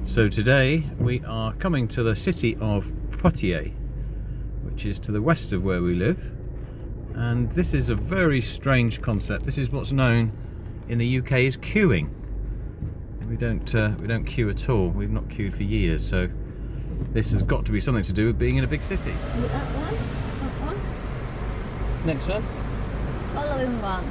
So today we are coming to the city of Poitiers, which is to the west of where we live, and this is a very strange concept. This is what's known in the UK as queuing. We don't queue at all. We've not queued for years, so this has got to be something to do with being in a big city. One. Next one. Following one.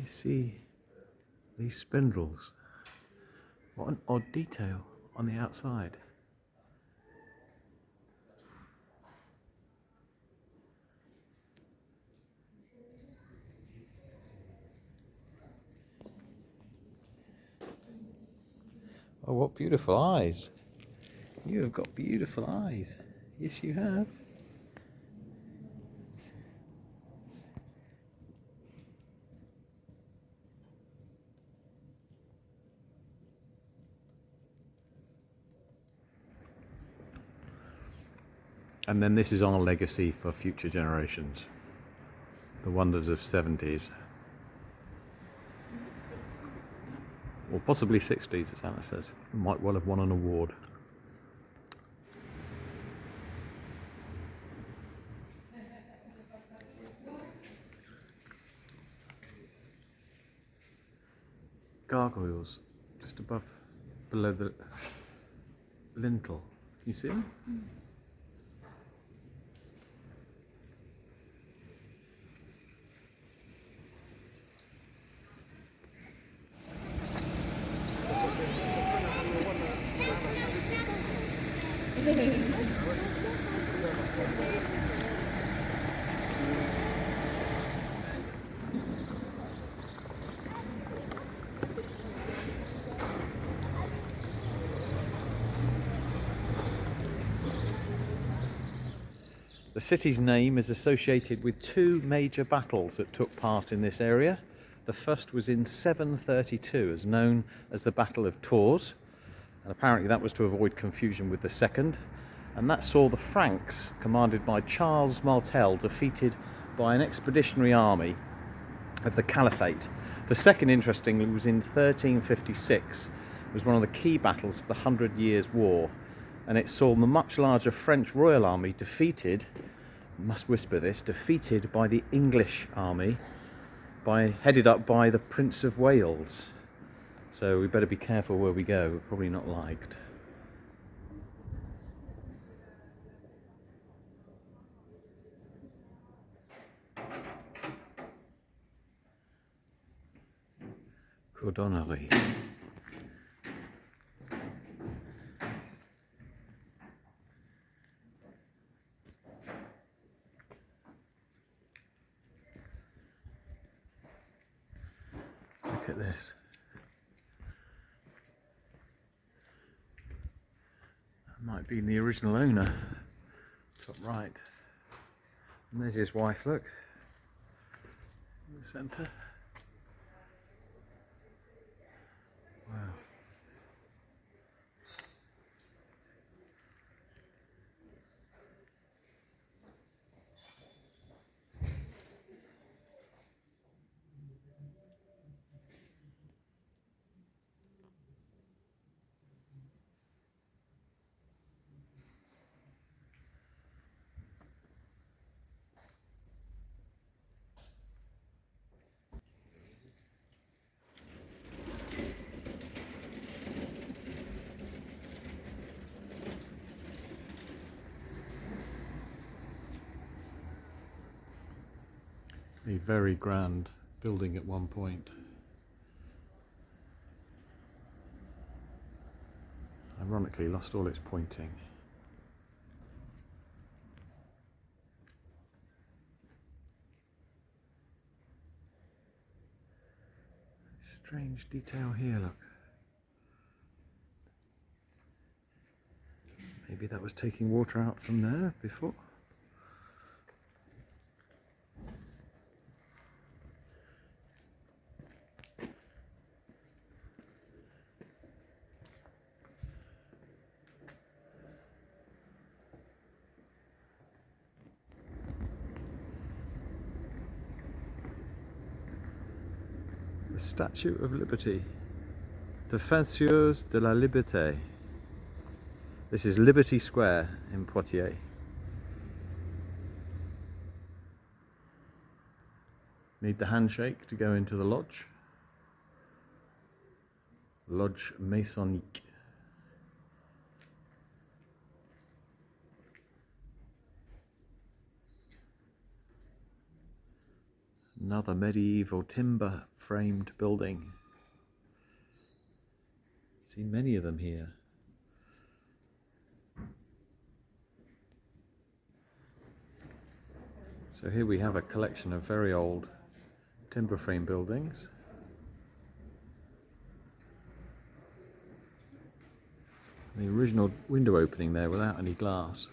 see these spindles? What an odd detail on the outside. Oh, what beautiful eyes. You have got beautiful eyes. Yes, you have. And then this is our legacy for future generations. The wonders of 70s. Or possibly 60s, as Anna says. Might well have won an award. Gargoyles just below the lintel. Can you see them? The city's name is associated with two major battles that took part in this area. The first was in 732, as known as the Battle of Tours, and apparently that was to avoid confusion with the second. And that saw the Franks, commanded by Charles Martel, defeated by an expeditionary army of the Caliphate. The second, interestingly, was in 1356. It was one of the key battles of the 100 Years' War, and it saw the much larger French royal army defeated, must whisper this, defeated by the English army, headed up by the Prince of Wales. So we better be careful where we go, we're probably not liked. Cordonnerie. Look at this. That might be the original owner. Top right. And there's his wife, look. In the centre. Wow. A very grand building at one point. Ironically, lost all its pointing. Strange detail here, look. Maybe that was taking water out from there before. The Statue of Liberty. Défenseurs de la Liberté. This is Liberty Square in Poitiers. Need the handshake to go into the lodge. Lodge Masonique. Another medieval timber framed building. See many of them here. So here we have a collection of very old timber frame buildings. The original window opening there without any glass.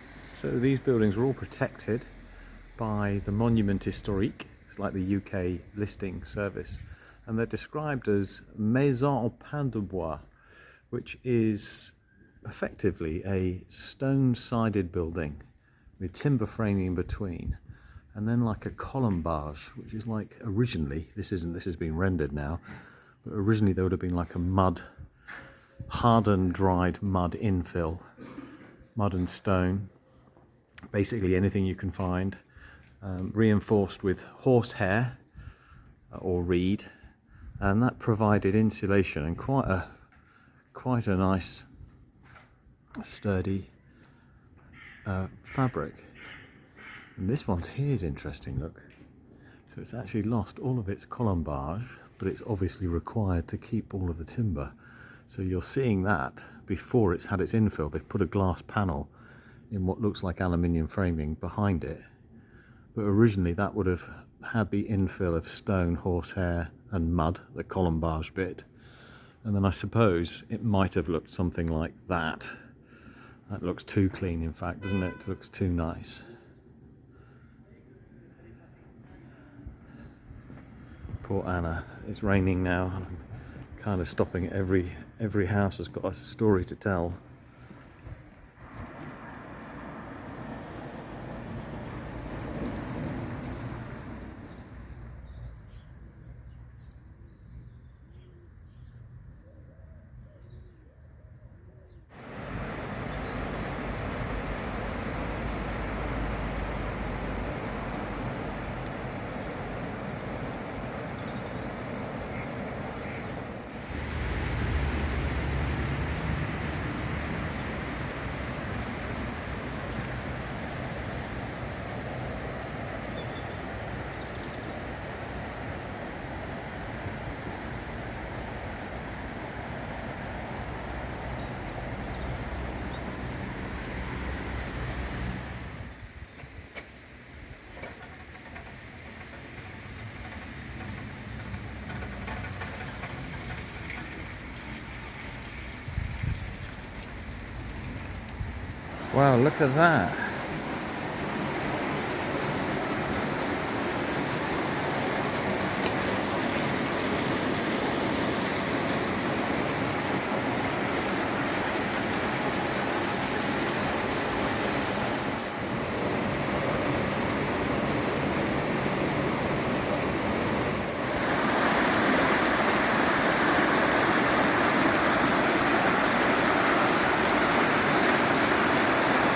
So these buildings are all protected by the Monument Historique. It's like the UK listing service, and they're described as maison en pain de bois, which is effectively a stone-sided building with timber framing in between, and then like a colombage, which is like originally, this has been rendered now, but originally there would have been like a mud, hardened, dried mud infill, mud and stone, basically anything you can find, reinforced with horsehair or reed, and that provided insulation and quite a nice sturdy fabric. And this one here is interesting, look. So it's actually lost all of its colombage, but it's obviously required to keep all of the timber. So you're seeing that before it's had its infill. They've put a glass panel in what looks like aluminium framing behind it, but originally that would have had the infill of stone, horsehair and mud, the colombage bit, and then I suppose it might have looked something like that. That looks too clean, in fact, doesn't it? It looks too nice. Poor Anna. It's raining now and I'm kind of stopping at every house has got a story to tell. Wow, look at that.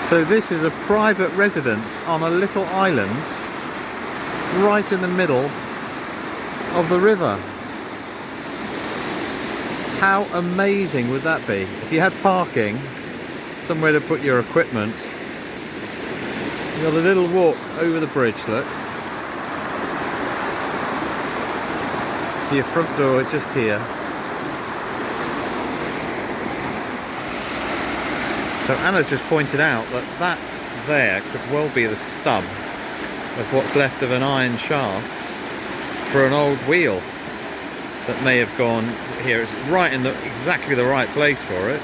So this is a private residence on a little island right in the middle of the river. How amazing would that be? If you had parking, somewhere to put your equipment, you got a little walk over the bridge, look. To your front door just here. So Anna's just pointed out that there could well be the stub of what's left of an iron shaft for an old wheel that may have gone here. It's right in exactly the right place for it.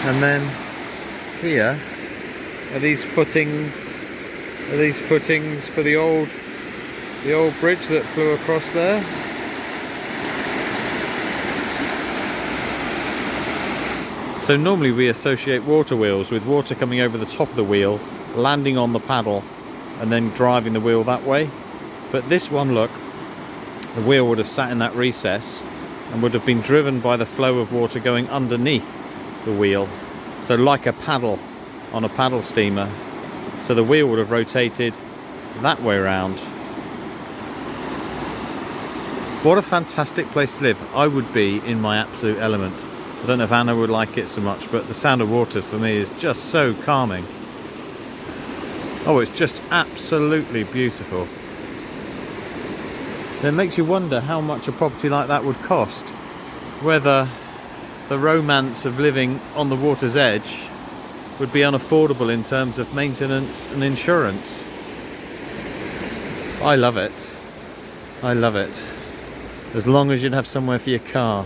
And then here are these footings. Are these footings for the old bridge that flew across there? So normally we associate water wheels with water coming over the top of the wheel, landing on the paddle and then driving the wheel that way. But this one, look, the wheel would have sat in that recess and would have been driven by the flow of water going underneath the wheel. So like a paddle on a paddle steamer. So the wheel would have rotated that way around. What a fantastic place to live. I would be in my absolute element. I don't know if Anna would like it so much, but the sound of water for me is just so calming. Oh, it's just absolutely beautiful. It makes you wonder how much a property like that would cost. Whether the romance of living on the water's edge would be unaffordable in terms of maintenance and insurance. I love it. I love it. As long as you'd have somewhere for your car.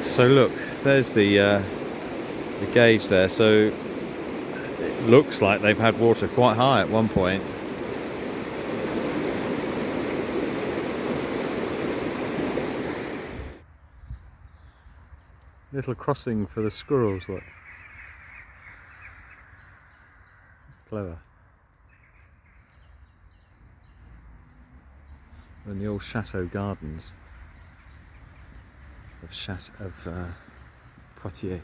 So look, there's the gauge there. So it looks like they've had water quite high at one point. Little crossing for the squirrels, look. It's clever. We're in the old chateau gardens of Poitiers.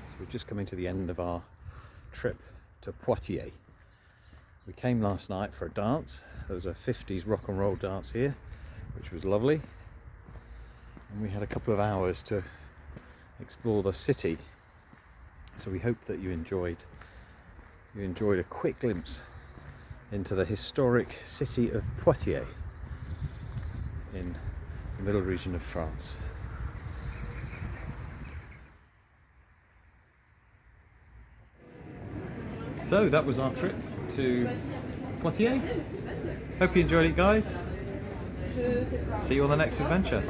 So we're just coming to the end of our trip to Poitiers. We came last night for a dance. There was a 50s rock and roll dance here, which was lovely. And we had a couple of hours to explore the city. So we hope that you enjoyed a quick glimpse into the historic city of Poitiers in the middle region of France. So that was our trip to Poitiers. Hope you enjoyed it, guys. See you on the next adventure.